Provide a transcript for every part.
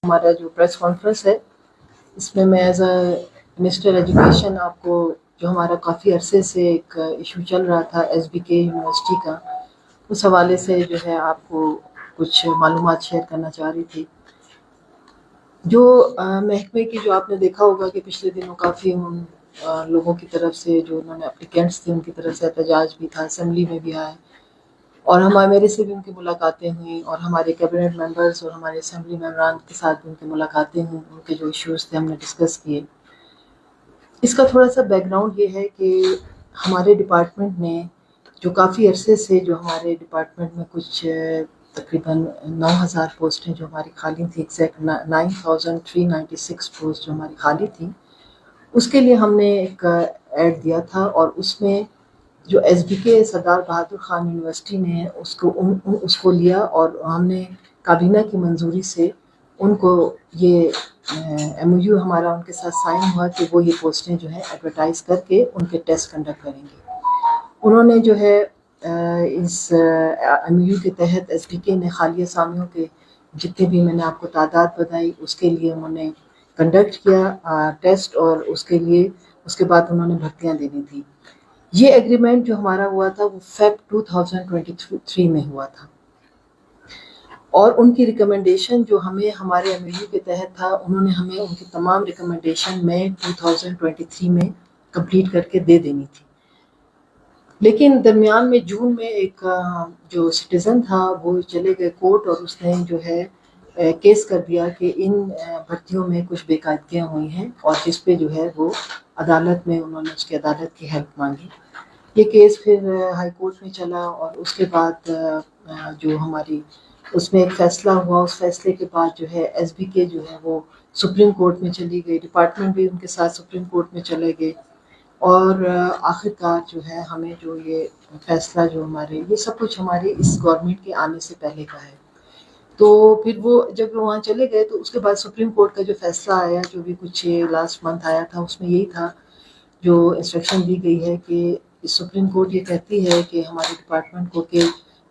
ہمارا جو press conference ہے اس میں ایز اے منسٹر ایجوکیشن آپ کو جو ہمارا کافی عرصے سے ایک ایشو چل رہا تھا ایس بی کے یونیورسٹی کا، اس حوالے سے جو ہے آپ کو کچھ معلومات شیئر کرنا چاہ رہی تھی۔ جو محکمے کی جو آپ نے دیکھا ہوگا کہ پچھلے دنوں کافی لوگوں کی طرف سے جو انہوں نے اپلیکینٹس تھے ان کی طرف سے احتجاج بھی تھا، اسمبلی میں بھی آئے اور میرے سے بھی ان کی ملاقاتیں ہوئیں اور ہمارے کیبنٹ ممبرز اور ہمارے اسمبلی ممبران کے ساتھ بھی ان کی ملاقاتیں ہوئیں، ان کے جو ایشوز تھے ہم نے ڈسکس کیے۔ اس کا تھوڑا سا بیک گراؤنڈ یہ ہے کہ ہمارے ڈپارٹمنٹ نے جو کافی عرصے سے جو ہمارے ڈپارٹمنٹ میں کچھ تقریباً 9,000 پوسٹیں جو ہماری خالی تھیں، ایگزیکٹ 9,396 پوسٹ جو ہماری خالی تھیں، اس کے لیے ہم نے ایک ایڈ دیا تھا اور اس میں جو ایس بی کے سردار بہادر خان یونیورسٹی نے اس کو لیا اور ہم نے کابینہ کی منظوری سے ان کو یہ ایم او یو ہمارا ان کے ساتھ سائن ہوا کہ وہ یہ پوسٹیں جو ہے ایڈورٹائز کر کے ان کے ٹیسٹ کنڈکٹ کریں گے۔ انہوں نے جو ہے اس ایم او یو کے تحت ایس بی کے نے خالی اسامیوں کے جتنے بھی میں نے آپ کو تعداد بتائی اس کے لیے انہوں نے کنڈکٹ کیا ٹیسٹ اور اس کے بعد انہوں نے بھرتیاں دینی تھی۔ یہ ایگریمنٹ جو ہمارا ہوا تھا وہ فیب 2023 میں ہوا تھا اور ان کی ریکمنڈیشن جو ہمیں ہمارے ایم او یو کے تحت تھا انہوں نے ہمیں ان کی تمام ریکمنڈیشن میں 2023 میں کمپلیٹ کر کے دے دینی تھی، لیکن درمیان میں جون میں ایک جو سٹیزن تھا وہ چلے گئے کورٹ اور اس نے جو ہے کیس کر دیا کہ ان بھرتیوں میں کچھ بے قاعدگیاں ہوئی ہیں اور جس پہ جو ہے وہ عدالت میں انہوں نے اس کی عدالت کی ہیلپ مانگی۔ یہ کیس پھر ہائی کورٹ میں چلا اور اس کے بعد جو ہماری اس میں ایک فیصلہ ہوا، اس فیصلے کے بعد جو ہے ایس بی کے جو ہے وہ سپریم کورٹ میں چلی گئی، ڈپارٹمنٹ بھی ان کے ساتھ سپریم کورٹ میں چلے گئے اور آخر کار جو ہے ہمیں جو یہ فیصلہ جو ہمارے یہ سب کچھ ہمارے اس گورنمنٹ کے آنے سے پہلے کا ہے۔ تو پھر وہ جب وہاں چلے گئے تو اس کے بعد سپریم کورٹ کا جو فیصلہ آیا جو بھی کچھ لاسٹ منتھ آیا تھا اس میں یہی تھا، جو انسٹرکشن دی گئی ہے کہ سپریم کورٹ یہ کہتی ہے کہ ہمارے ڈپارٹمنٹ کو کہ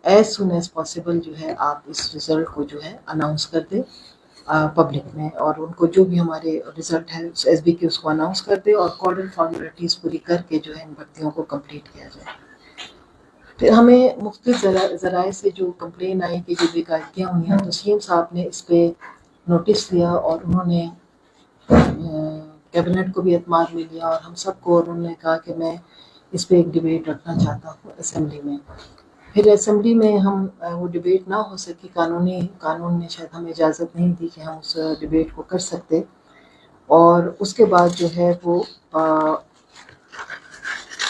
ایز سون ایز پاسبل جو ہے آپ اس رزلٹ کو جو ہے اناؤنس کر دیں پبلک میں، اور ان کو جو بھی ہمارے رزلٹ ہے ایس بی کے اس کو اناؤنس کر دے اور کارڈر فارمیلٹیز پوری کر کے جو ہے ان بھرتیوں کو کمپلیٹ کیا جائے۔ پھر ہمیں مختلف ذرائع سے جو کمپلین آئی کہ جو بے قاعدگیاں ہوئی ہیں تو سی ایم صاحب نے اس پہ نوٹس لیا اور انہوں نے کیبنٹ کو بھی اعتماد میں لیا اور ہم سب کو، اور انہوں نے کہا کہ میں اس پہ ایک ڈبیٹ رکھنا چاہتا ہوں اسمبلی میں۔ پھر اسمبلی میں ہم وہ ڈبیٹ نہ ہو سکی، قانون نے شاید ہمیں اجازت نہیں دی کہ ہم اس ڈبیٹ کو کر سکتے، اور اس کے بعد جو ہے وہ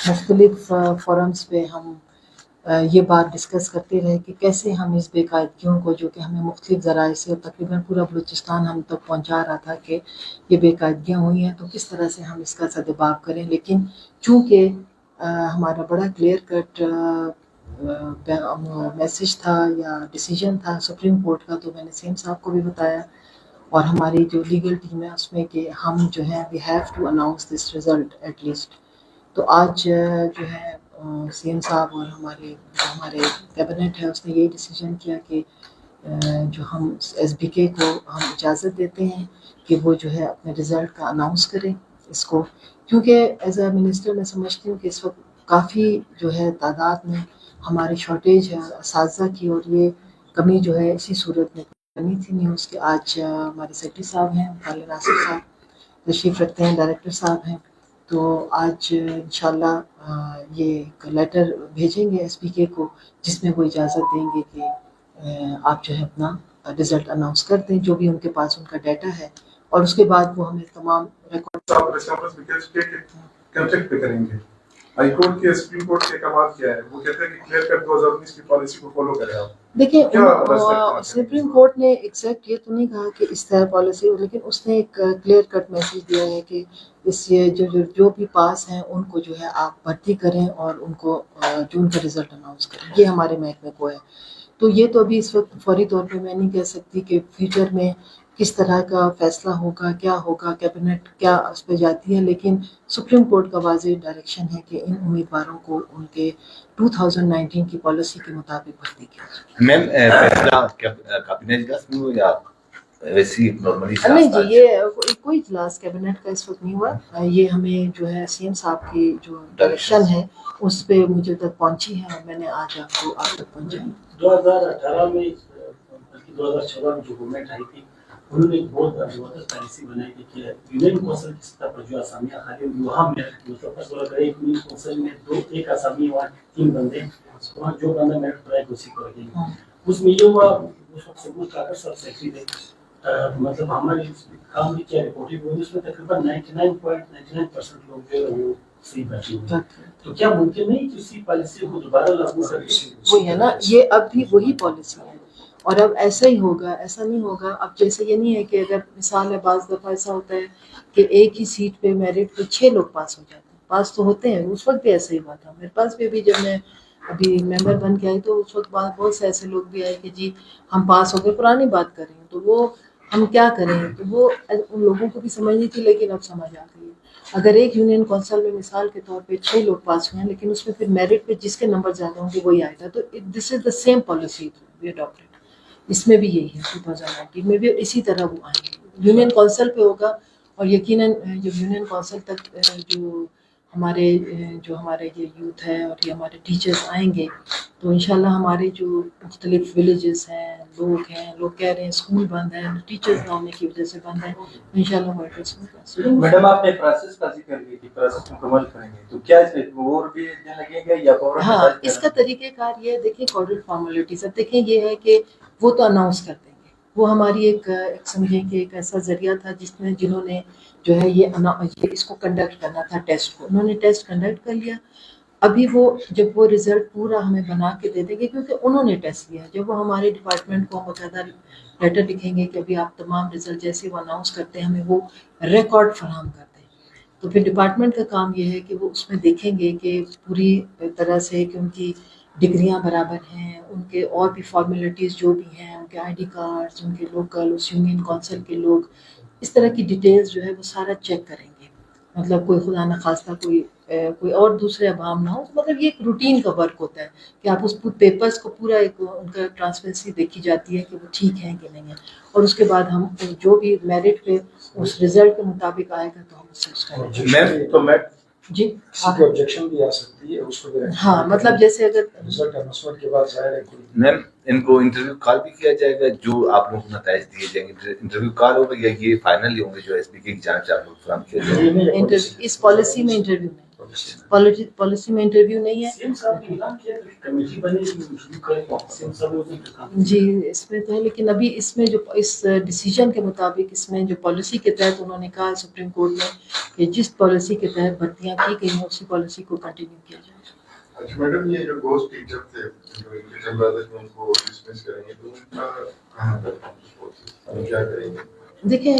مختلف فورمز پہ ہم یہ بات ڈسکس کرتے رہے کہ کیسے ہم اس بے قاعدگیوں کو جو کہ ہمیں مختلف ذرائع سے تقریباً پورا بلوچستان ہم تک پہنچا رہا تھا کہ یہ بے قاعدگیاں ہوئی ہیں تو کس طرح سے ہم اس کا سدباب کریں، لیکن چونکہ ہمارا بڑا کلیئر کٹ میسج تھا یا ڈیسیجن تھا سپریم کورٹ کا، تو میں نے سی ایم صاحب کو بھی بتایا اور ہماری جو لیگل ٹیم ہے اس میں کہ ہم جو ہے we have to announce this result at least. تو آج جو ہے سی ایم صاحب اور ہمارے کیبنٹ ہے اس نے یہی ڈیسیجن کیا کہ جو ہم ایس بی کے کو ہم اجازت دیتے ہیں کہ وہ جو ہے اپنے رزلٹ کا اناؤنس کریں اس کو، کیونکہ ایز اے منسٹر میں سمجھتی ہوں کہ اس وقت کافی جو ہے تعداد میں ہماری شارٹیج ہے اساتذہ کی، اور یہ کمی جو ہے اسی صورت میں کرنی تھی نیوز کے۔ آج ہمارے سیکرٹری صاحب ہیں خالد ناصر صاحب تشریف رکھتے ہیں، ڈائریکٹر صاحب ہیں، تو آج انشاءاللہ یہ ایک لیٹر بھیجیں گے ایس پی کے کو جس میں وہ اجازت دیں گے کہ آپ جو ہے اپنا رزلٹ اناؤنس کر دیں جو بھی ان کے پاس ان کا ڈیٹا ہے، اور اس کے بعد وہ ہمیں تمام کنفلکٹ پہ کریں گے۔ ہائی کورٹ کے سپریم کورٹ کے احکامات کیا ہے؟ وہ کہتے ہیں کہ کلیئر کٹ 2019 کی پالیسی کو فالو کریں آپ۔ دیکھیں سپریم کورٹ نے ایگزیکٹ یہ تو نہیں کہا کہ اس طرح پالیسی، لیکن اس نے ایک کلیئر کٹ میسج دیا ہے کہ اس جو بھی پاس ہیں ان کو جو ہے آپ بھرتی کریں اور ان کو جو ان کا رزلٹ اناؤنس کریں، یہ ہمارے محکمے کو ہے۔ تو یہ تو ابھی اس وقت فوری طور پہ میں نہیں کہہ سکتی کہ فیوچر میں کس طرح کا فیصلہ ہوگا، کیا ہوگا، کیبنٹ کیا اس پہ جاتی ہے، لیکن سپریم کورٹ کا واضح ڈائریکشن ہے کہ ان امیدواروں کو ان کے 2019 کی پالیسی کے مطابق بھرتی کیا جائے۔ میم فیصلہ کابینہ اجلاس میں ہو یا वैसी नॉर्मली नहीं जी, ये कोई इजलास कैबिनेट का इस वक्त नहीं हुआ। ये हमें जो है सीएम साहब की जो डायरेक्शन है उस पे मुझे तक पहुंची है और मैंने आज आपको आप तक पहुंचाई। 2018 में बल्कि 2014 में जो गवर्नमेंट आई थी उन्होंने एक बहुत जबरदस्त पॉलिसी बनाई थी कि यूनियन कौंसिल की सतह पर जो आसामियाँ खाली हुई वहाँ मेरिट मतलब फर्स्ट वाला एक यूनियन कौंसिल में एक आसामी वहाँ 3 बंदे वहाँ जो बंदा मेरिट पाएगा उसी को रखेंगे। उसमें ये हुआ उस वक्त सबूत काकर सब सेक्रेटरी थे मतलब हमारी काम की क्या रिपोर्टिंग हुई उसमें तकरीबन 99.99% लोग जो है वो सही बैठे हुए। तो क्या मुमकिन नहीं कि उसी पॉलिसी को दोबारा लागू करके वही है ना, ये अब भी वही पॉलिसी है और अब ऐसा ही होगा, ऐसा नहीं होगा। अब जैसे ये नहीं है कि अगर मिसाल है बाज़ दफ़ा ऐसा होता है कि एक ही सीट पे मेरिट पे 6 लोग पास हो जाते हैं, पास तो होते हैं। उस वक्त भी ऐसा ही हुआ था मेरे पास भी। अभी जब मैं अभी मेंबर बन के आई तो उस वक्त बहुत से ऐसे लोग भी आए कि जी हम पास हो गए, पुरानी बात कर रही हूँ, तो वो हम क्या करें, तो वो उन लोगों को भी समझ नहीं थी, लेकिन अब समझ आ गई है। अगर एक यूनियन कौंसिल में मिसाल के तौर पे 6 लोग पास हुए हैं, लेकिन उसमें फिर मेरिट पे जिसके नंबर ज़्यादा होंगे वही आएगा। तो this is the same policy we adopted. इसमें भी यही है, 2019 में भी इसी तरह वो आएंगे, यूनियन कौंसिल पे होगा। और यकीनन जब यूनियन कौंसिल तक जो हमारे ये यूथ है और ये हमारे टीचर्स आएंगे तो इंशाल्लाह हमारे जो मुख्तलिफ विलेजेस हैं, लोग कह रहे हैं स्कूल बंद है, टीचर्स ना होने की वजह से बंद है, तो इंशाल्लाह वो एड्रेस होगा। मैडम आपने प्रोसेस का जिक्र किया कि प्रोसेस मुकम्मल करेंगे, तो क्या इसमें और भी दिन लगेंगे या फौरन? हाँ, इसका तरीक़ेकार ये है, देखिए कॉर्डिनेट फॉर्मेलिटीज, अब देखिए ये है कि वो तो अनाउंस कर देंगे, वो हमारी एक समझें कि एक ऐसा जरिया था जिन्होंने जो है ये इसको कंडक्ट करना था, टेस्ट को उन्होंने टेस्ट कंडक्ट कर लिया। अभी वो जब वो रिजल्ट पूरा हमें बना के दे देंगे क्योंकि उन्होंने टेस्ट लिया, जब वो हमारे डिपार्टमेंट को बाकायदा लेटर लिखेंगे कि अभी आप तमाम रिजल्ट जैसे वो अनाउंस करते हैं हमें वो रिकॉर्ड फराहम कर दें, तो फिर डिपार्टमेंट का काम ये है कि वो उसमें देखेंगे कि पूरी तरह से कि उनकी डिग्रियां बराबर हैं, उनके और भी फॉर्मेलिटीज़ जो भी हैं, उनके आईडी कार्ड्स, उनके लोकल उस यूनियन कौंसिल के लोग, इस तरह की डिटेल्स जो है वो सारा चेक करेंगे। मतलब कोई खुदा न खास्ता कोई और दूसरे अभाम ना हो, तो मतलब ये एक रूटीन का वर्क होता है कि आप उस पेपर्स को पूरा एक उनका ट्रांसपेरेंसी देखी जाती है कि वो ठीक है कि नहीं है, और उसके बाद हम जो भी मेरिट पे उस रिजल्ट के मुताबिक आएगा तो हम उससे जी आपको ऑब्जेक्शन भी आ सकती है उसको भी। हाँ, मतलब जैसे अगर रिजल्ट अनाउंसमेंट के बाद जाहिर है मैम इनको इंटरव्यू कॉल भी किया जाएगा, जो आप लोगों को नताइज दिए जाएंगे इंटरव्यू कॉल होगा या ये फाइनल ही होंगे जो एसपीके की जांच आप लोग फराहम किया जाएगा? इस पॉलिसी में इंटरव्यू नहीं, पॉलिसी में इंटरव्यू नहीं है जी, इसमें तो है, लेकिन अभी इसमें जो इस डिसीजन के मुताबिक इसमें जो पॉलिसी के तहत उन्होंने कहा सुप्रीम कोर्ट में कि जिस पॉलिसी के तहत भर्तियां की गई हैं उसी पॉलिसी को कंटिन्यू किया जाए। अच्छा मैडम, ये जो घोस्ट टीचर थे जो ब्रदर्स में उनको डिसमिस करेंगे तो उनका कहां तक हम क्या करेंगे? देखें,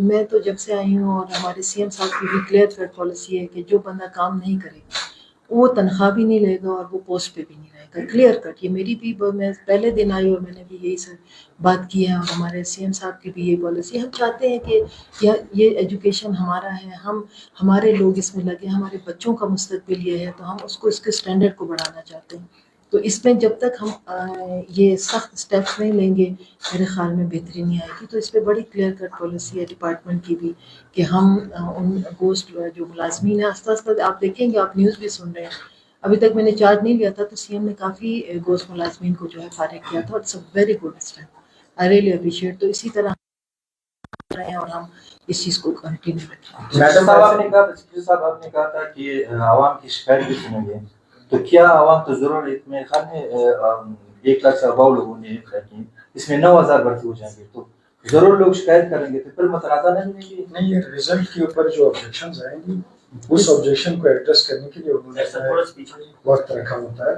मैं तो जब से आई हूँ और हमारे सीएम साहब की भी क्लियर कट पॉलिसी है कि जो बंदा काम नहीं करेगा वो तनख्वाह भी नहीं लेगा और वो पोस्ट पे भी नहीं रहेगा, क्लियर कट। ये मेरी भी, मैं पहले दिन आई और मैंने भी यही सब बात की है और हमारे सीएम साहब की भी ये पॉलिसी। हम चाहते हैं कि ये एजुकेशन हमारा है, हम हमारे लोग इसमें लगे, हमारे बच्चों का मुस्तकबिल ये है, तो हम उसको इसके स्टैंडर्ड को बढ़ाना चाहते हैं। तो इसमें जब तक हम ये सख्त स्टेप्स नहीं लेंगे मेरे ख्याल में बेहतरी नहीं आएगी। तो इस पर बड़ी क्लियर कट पॉलिसी है डिपार्टमेंट की भी कि हम उन गोस्ट जो मुलाजमीन है आस्ता आस्ता, आप देखेंगे, आप न्यूज़ भी सुन रहे हैं, अभी तक मैंने चार्ज नहीं लिया था तो सीएम ने काफ़ी गोस्ट मुलाजमीन को जो है फारिग किया था, it's a very good step, I really appreciate. तो इसी तरह रहे हैं और हम इस चीज़ को कंटिन्यू रखें। मैडम साहब आपने कहा था कि आवाम की शिकायत भी सुनेंगे, तो क्या आवाम तो जरूर इसमें ख्याल में 1 लाख से अबाव लोगों ने की, इसमें 9,000 भर्ती हो जाएंगे तो जरूर लोग शिकायत करेंगे, तो फिर मतनाज़ा नहीं है। रिजल्ट के ऊपर जो ऑब्जेक्शंस आएंगी उस ऑब्जेक्शन को एड्रेस करने के लिए उन्होंने वक्त रखा होता है।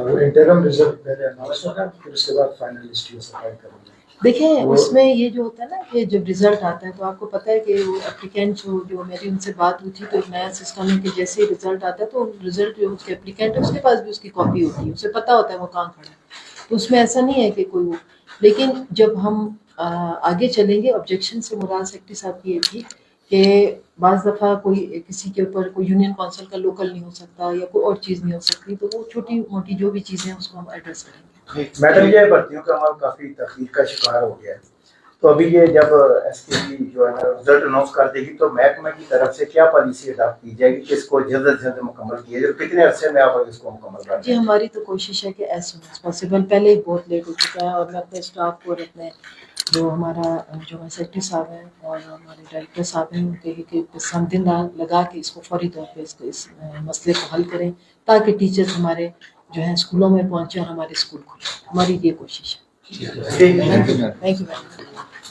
वो इंटरम रिजल्ट पहले अनाउंस होगा, फिर उसके बाद फाइनल लिस्ट सप्लाई करेंगे। देखें, उसमें ये जो होता है ना कि जब रिजल्ट आता है तो आपको पता है कि वो एप्लीकेंट जो मेरी उनसे बात हुई थी, तो एक नया सिस्टम है कि जैसे ही रिजल्ट आता है तो रिजल्ट जो उसके एप्लीकेंट है उसके पास भी उसकी कॉपी होती है, उसे पता होता है वो कहाँ खड़ा है, तो उसमें ऐसा नहीं है कि कोई वो। लेकिन जब हम आगे चलेंगे, ऑब्जेक्शन से मुराद सेक्रेटरी साहब की ये थी कि बाज़ दफ़ा कोई किसी के ऊपर कोई यूनियन काउंसिल का लोकल नहीं हो सकता या कोई और चीज़ नहीं हो सकती, तो वो छोटी मोटी जो भी चीज़ें हैं उसको हम एड्रेस करेंगे। मैडम, ये भर्तियों का हमारा काफ़ी तखलीक का शिकार हो गया है, تو ابھی یہ جب ایس کے کی جو ہے نا رزلٹ اناؤنس کر دے گی تو محکمہ کی طرف سے کیا پالیسی اڈاپٹ کی جائے گی کہ اس کو جلد از جلد مکمل کیا جائے، کتنے عرصے میں آپ اس کو مکمل کر جی دیں؟ ہماری تو کوشش ہے کہ ایز سون ایز پاسبل، پہلے ہی بہت لیٹ ہو چکا ہے، اور میں اپنے اسٹاف کو اور اپنے جو ہمارا جو سیکرٹری صاحب ہیں اور ہمارے ڈائریکٹر صاحب ہیں ان کے کہ سم دن لگا کے اس کو فوری طور پہ اس مسئلے کو حل کریں تاکہ ٹیچرز ہمارے جو ہیں اسکولوں میں پہنچے اور ہمارے اسکول کھلیں، ہماری یہ کوشش ہے۔ ٹھیک ہے۔ Thank you very much.